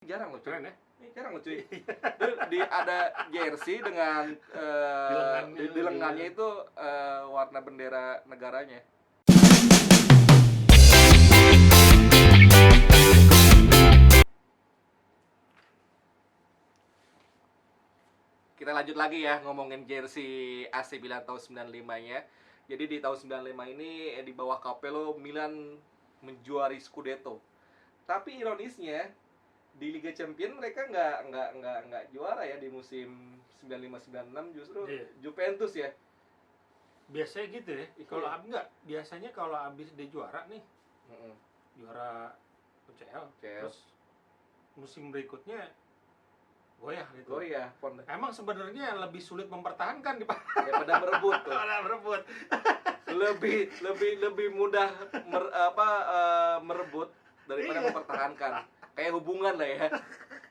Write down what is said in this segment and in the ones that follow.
Jarang loh cuy. Keren ya? Ini jarang loh cuy. Ada jersey dengan di lengannya itu warna bendera negaranya. Kita lanjut lagi ya ngomongin jersey AC Milan tahun 95-nya. Jadi di tahun 95 ini di bawah Capello Milan menjuari Scudetto. Tapi ironisnya di Liga Champions mereka nggak juara ya di musim 95-96, justru Juventus ya. Biasanya gitu ya. Kalau biasanya kalau habis dia juara nih, juara UCL, terus musim berikutnya goyah gitu. Goyah. Emang sebenarnya lebih sulit mempertahankan daripada merebut tuh. merebut. lebih mudah merebut daripada mempertahankan. Kayak hubungan lah ya.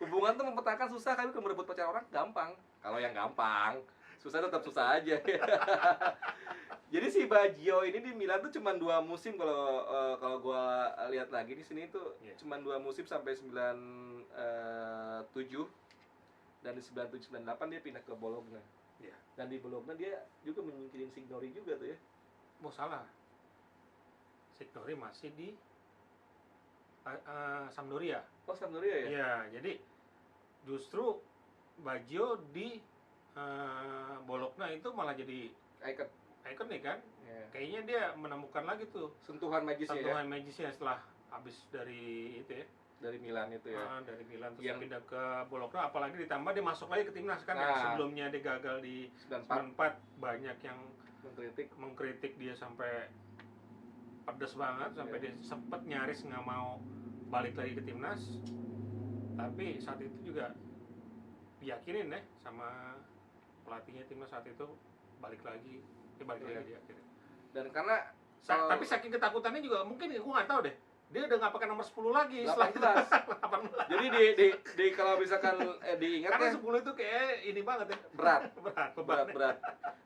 Hubungan tuh mempertahankan susah, kan kalau merebut pacar orang gampang. Kalau yang gampang, susah tetap susah aja. Jadi si Baggio ini di Milan tuh cuma 2 musim kalau gua lihat lagi di sini tuh cuma 2 musim sampai 97. Dan di 97-98 dia pindah ke Bologna. Ya. Dan di Bologna dia juga menyingkirin Signori juga tuh ya. Oh salah. Signori masih di Sampdoria. Oh Sampdoria ya? Iya, jadi justru Baggio di Bologna itu malah jadi icon nih kan? Yeah. Kayaknya dia menemukan lagi tuh sentuhan magisnya setelah habis dari itu ya. Dari Milan itu ya. Dari Milan terus pindah ke Bologna, apalagi ditambah dia masuk lagi ke timnas kan. Yang sebelumnya dia gagal di 94 banyak yang mengkritik dia sampai pedes banget, sampai dia sempet nyaris nggak mau balik lagi ke timnas. Tapi saat itu juga diyakinin ya sama pelatihnya timnas saat itu balik lagi akhirnya. Dan karena tapi saking ketakutannya juga mungkin gue nggak tahu deh, dia udah nggak pakai nomor 10 lagi 18. Jadi di kalau misalkan diingat karena ya, 10 itu kayak ini banget ya, berat.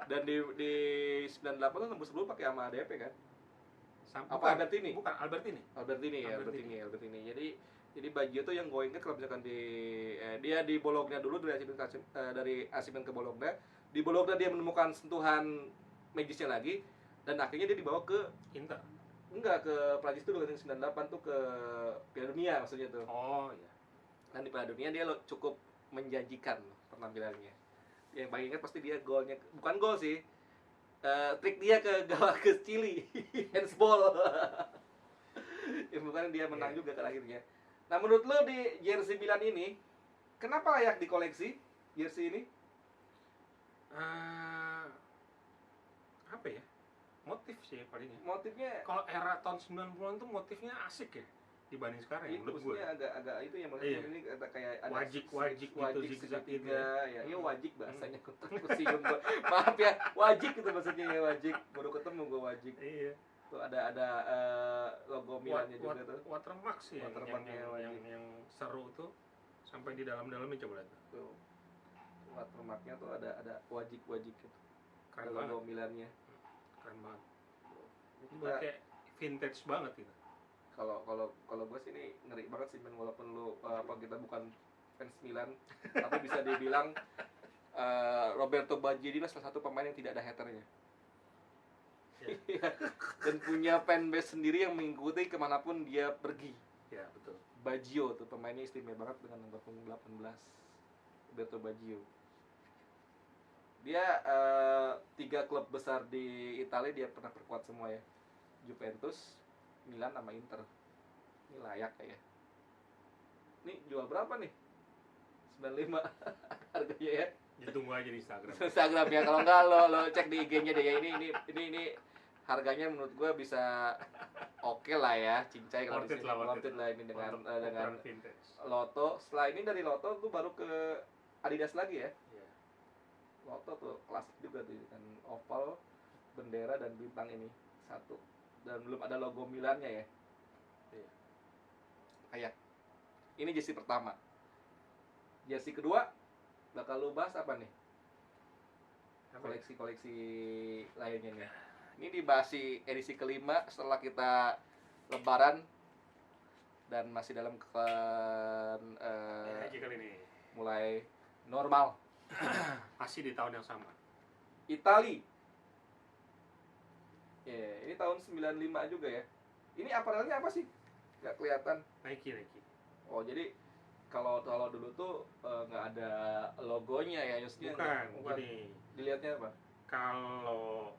Dan di 98 tuh nomor 10 pakai sama ADP kan? Apa Albertini? Bukan, Albertini. Jadi Baggio tuh yang gue inget kalau misalkan dia di Bologna dulu dari AC Milan ke Bologna. Di Bologna dia menemukan sentuhan magisnya lagi, dan akhirnya dia dibawa ke Inter. Enggak, ke Prancis tuh 98 tuh ke Piala Dunia maksudnya tuh. Oh iya. Dan di Piala Dunia dia cukup menjanjikan penampilannya. Yang paling ingat pasti dia golnya, bukan gol sih, trik dia ke gawang ke Chili, handsball. Ya bukan, dia menang juga kan akhirnya. Nah menurut lo di jersey Milan ini kenapa layak dikoleksi jersey ini? Apa ya? Motif sih palingnya. Motifnya kalau era tahun 90-an tuh motifnya asik ya dibanding sekarang ya, menurut gue. agak itu yang maksudnya ini kayak ada wajik gitu, segitiga ya. Iya wajik bahasanya. Kusium gua. Maaf ya, wajik itu maksudnya ya, wajik. Baru ketemu gua wajik. Iya. Tuh ada logo Milannya juga tuh. Watermark sih yang seru tuh sampai di dalam-dalamnya, coba lihat. Tuh. Watermarknya tuh ada wajik gitu. Keren logo banget. Milannya. Keren banget. Itu kayak vintage banget gitu. Kalau gue sih ini ngeri banget sih, men, walaupun kita bukan fans Milan, tapi bisa dibilang Roberto Baggio ini salah satu pemain yang tidak ada haternya. Yeah. Dan punya fanbase sendiri yang mengikuti kemanapun dia pergi. Ya betul. Baggio tuh pemainnya istimewa banget dengan nomor 18, Roberto Baggio. Dia 3 klub besar di Italia dia pernah perkuat semua ya. Juventus, Milan sama Inter. Ini layak ya. Ini jual berapa nih? 95 harganya ya. Ditunggu aja di Instagram. Instagram ya, kalau enggak lo cek di IG-nya deh ya. Ini harganya menurut gue bisa oke lah ya, cincai kalau di sini. Worth it lah ini dengan Lotto. Setelah ini dari Lotto tuh baru ke Adidas lagi ya. Lotto tuh klasik juga tuh kan, oval, bendera dan bintang ini satu. Dan belum ada logo Milannya ya. Kayak ini jersey pertama. Jersey kedua bakal lo bahas apa nih? Koleksi lainnya nih. Ini dibahas edisi kelima setelah kita lebaran dan masih dalam keadaan kali ini mulai normal. Masih di tahun yang sama. Itali. Ini tahun 95 juga ya. Ini apparelnya apa sih? Nggak kelihatan. Nike. Oh, jadi kalau dulu tuh nggak ada logonya ya, Yusnya. Bukan. Gini. Dilihatnya apa? Kalau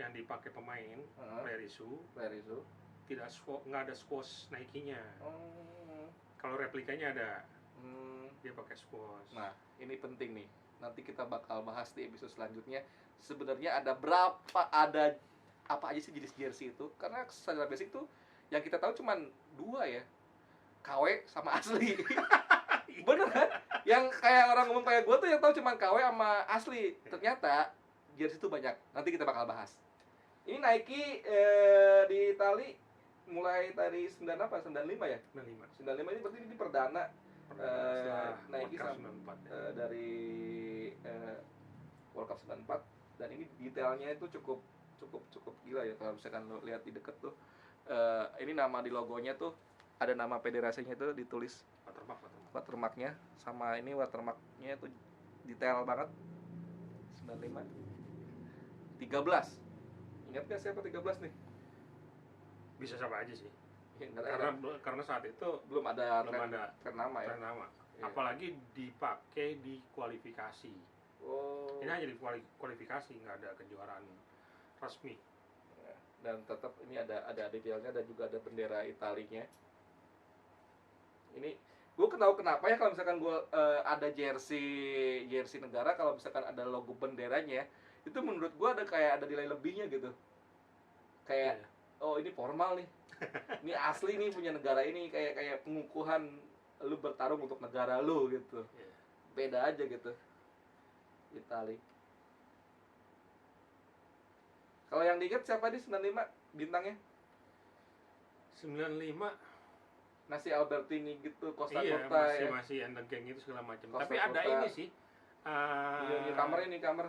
yang dipakai pemain, player issue, nggak ada squash Nike-nya. Kalau replikanya ada. Dia pakai squash. Nah, ini penting nih. Nanti kita bakal bahas di episode selanjutnya. Sebenarnya ada apa aja sih jenis jersey itu? Karena secara basic tuh yang kita tahu cuman 2 ya. KW sama asli. Bener kan? Yang kayak orang ngomong kayak gue tuh yang tahu cuman KW sama asli. Ternyata jersey itu banyak. Nanti kita bakal bahas. Ini Nike di Itali mulai dari 95 ya? 95 ini berarti ini perdana Nike dari World Cup 94, dan ini detailnya itu cukup gila ya kalau misalkan lo lihat di deket tuh. Ini nama di logonya tuh ada nama federasinya tuh ditulis watermarknya, sama ini watermarknya tuh detail banget. 95 13. Ingat gak siapa 13 nih? Bisa siapa aja sih. Ya, karena saat itu belum ada tren nama ya. Ya. Apalagi dipakai di kualifikasi. Ini hanya di kualifikasi, nggak ada kejuaraan resmi. Ya. Dan tetap ini ada detailnya dan juga ada bendera Italinya. Ini gue tahu kenapa ya kalau misalkan gue ada jersey negara, kalau misalkan ada logo benderanya, itu menurut gue ada nilai lebihnya gitu. Kayak oh ini formal nih. Ini asli nih punya negara ini, kayak pengukuhan lu bertarung untuk negara lu gitu. Beda aja gitu. Itali. Kalau yang diingat siapa di 95 bintangnya? 95 masih Albertini gitu, Costa iya, Curta masih under gang itu segala macam. Costa Tapi ada Curta. ini sih.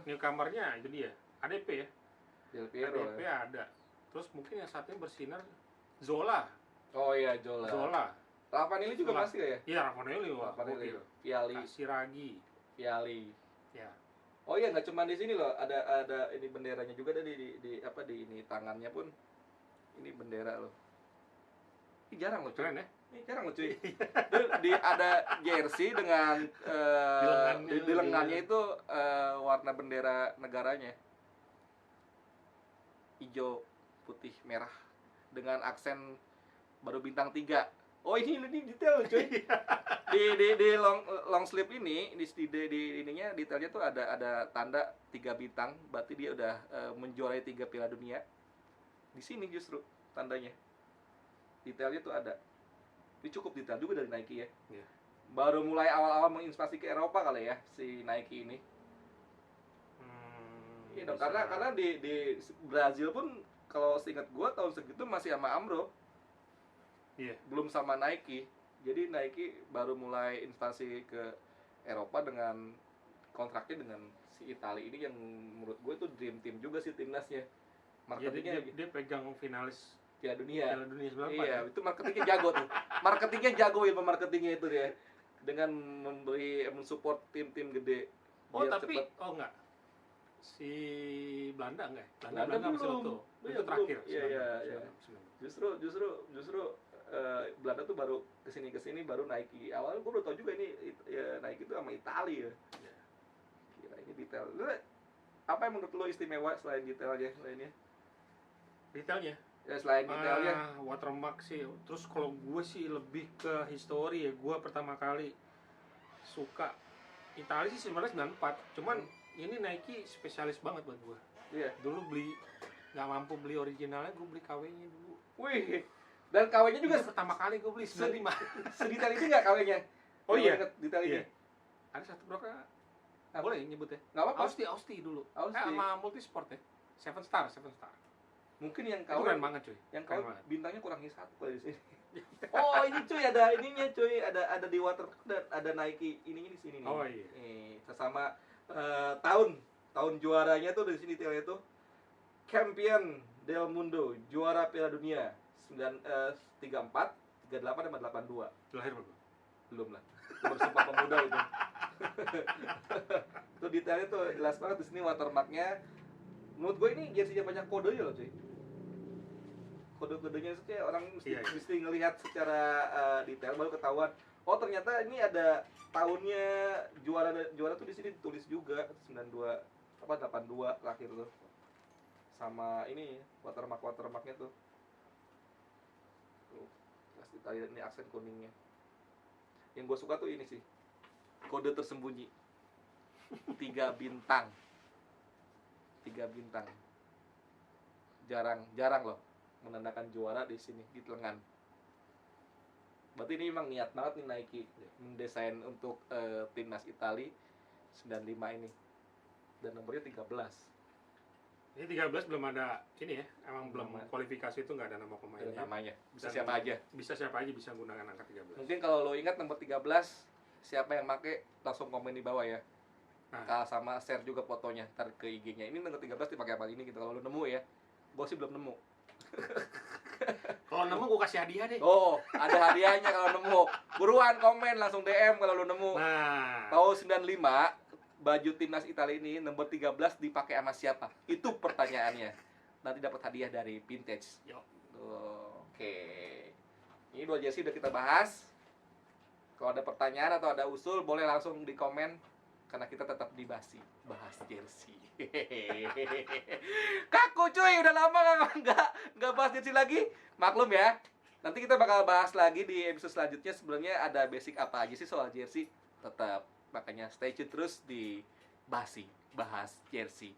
Newcomer-nya itu dia. ADP ya. Del Piero. ADP ya. Ada. Terus mungkin yang satunya bersinar Zola. Oh iya, Zola. Ravanelli juga masih ya? Iya, Ravanelli. Piali. Siragi. Piali. Ya. Oh iya, nggak cuma di sini loh. Ada ini benderanya juga, ada di ini tangannya pun. Ini bendera loh. Ini jarang loh, keren ya? Ini jarang loh cuy. Ada jersey dengan di lengannya itu warna bendera negaranya. Hijau, putih, merah dengan aksen baru bintang 3. Oh ini detail loh cuy. di long sleeve ini di ininya detailnya tuh ada tanda 3 bintang, berarti dia udah menjuarai 3 Piala Dunia. Di sini justru tandanya. Detailnya tuh ada. Ini cukup detail juga dari Nike ya. Yeah. Baru mulai awal-awal menginspirasi ke Eropa kali ya si Nike ini. Iya dong, karena di Brazil pun kalau seingat gua tahun segitu masih sama Ambro. Yeah. Belum sama Nike. Jadi Nike baru mulai invasi ke Eropa dengan kontraknya dengan si Itali ini, yang menurut gue itu dream team juga sih timnasnya. Marketingnya dia pegang finalis Piala Dunia 94. Iya, itu marketingnya jago tuh. Marketingnya jago, ilmu marketingnya itu dia. Dengan mensupport tim-tim gede. Oh tapi cepet. Oh enggak. Si Belanda enggak? Belanda belum. Itu terakhir. Iya. Justru Belanda tuh baru kesini baru Nike. Awalnya gue udah tau juga ini ya, Nike itu sama Italia ya. Gila, ini detail. Lu, apa yang menurut lo istimewa selain detailnya lainnya? Detailnya? Ya selain detailnya. Watermark sih. Terus kalau gue sih lebih ke history ya. Gue pertama kali suka Italia sih sebenarnya 94. Cuman ini Nike spesialis banget buat gue. Iya. Dulu nggak mampu beli originalnya, gue beli KW-nya dulu. Wih. Dan KW-nya juga pertama kali gue beli 95. Sedetail itu nggak KW-nya? Oh iya. Detailnya. Iya. Ada satu broknya. Boleh nyebut ya? Nggak apa-apa. Austi dulu. Sama Multisport ya. 7 Star. Mungkin yang KW keren banget cuy. Yang KW bintangnya kurang 1 di sini. Oh ini cuy, ada ininya cuy, ada di Watermark dan ada Nike ininya di sini nih. Oh iya. Sesama tahun juaranya tuh di sini detailnya tuh Campion del Mundo, juara Piala Dunia 34, 35, 38 sama 82. Lahir belum? Belum lah. Belum sempat pemuda itu. Itu detailnya tuh jelas banget di sini watermarknya. Menurut gue ini jersey-nya banyak kodenya loh cuy. Kode-kodenya itu kayak orang mesti ngelihat secara detail baru ketahuan. Oh ternyata ini ada tahunnya juara tuh di sini ditulis juga 82 apa 82 lahir tuh. Sama ini watermarknya tuh. Tuh, pasti tadi ini aksen kuningnya. Yang gue suka tuh ini sih. Kode tersembunyi. 3 bintang. 3 bintang. Jarang loh menandakan juara di sini di lengan. Berarti ini memang niat banget nih Nike mendesain untuk timnas Itali 95 ini. Dan nomornya 13. Ini 13 belum ada ini ya, emang belum kualifikasi itu nggak ada nama pemainnya. Namanya. Bisa siapa aja. Bisa siapa aja bisa gunakan angka 13. Mungkin kalau lo ingat nomor 13 siapa yang make langsung komen di bawah ya. Nah. Sama share juga fotonya ntar ke IG-nya. Ini nomor 13 dipakai apa ini gitu kalau lo nemu ya. Gue sih belum nemu. Kalau nemu gue kasih hadiah deh. Oh, ada hadiahnya kalau nemu. Buruan komen langsung DM kalau lo nemu. Nah, tahun 95 baju timnas Italia ini nomor 13 dipakai sama siapa? Itu pertanyaannya. Nanti dapat hadiah dari Vintage. Yo. Oke. Ini 2 jersey udah kita bahas. Kalau ada pertanyaan atau ada usul boleh langsung di komen karena kita tetap bahas jersey. Kaku cuy, udah lama nggak bahas jersey lagi. Maklum ya. Nanti kita bakal bahas lagi di episode selanjutnya. Sebenarnya ada basic apa aja sih soal jersey. Tetap makanya stay tune terus di bahas jersey.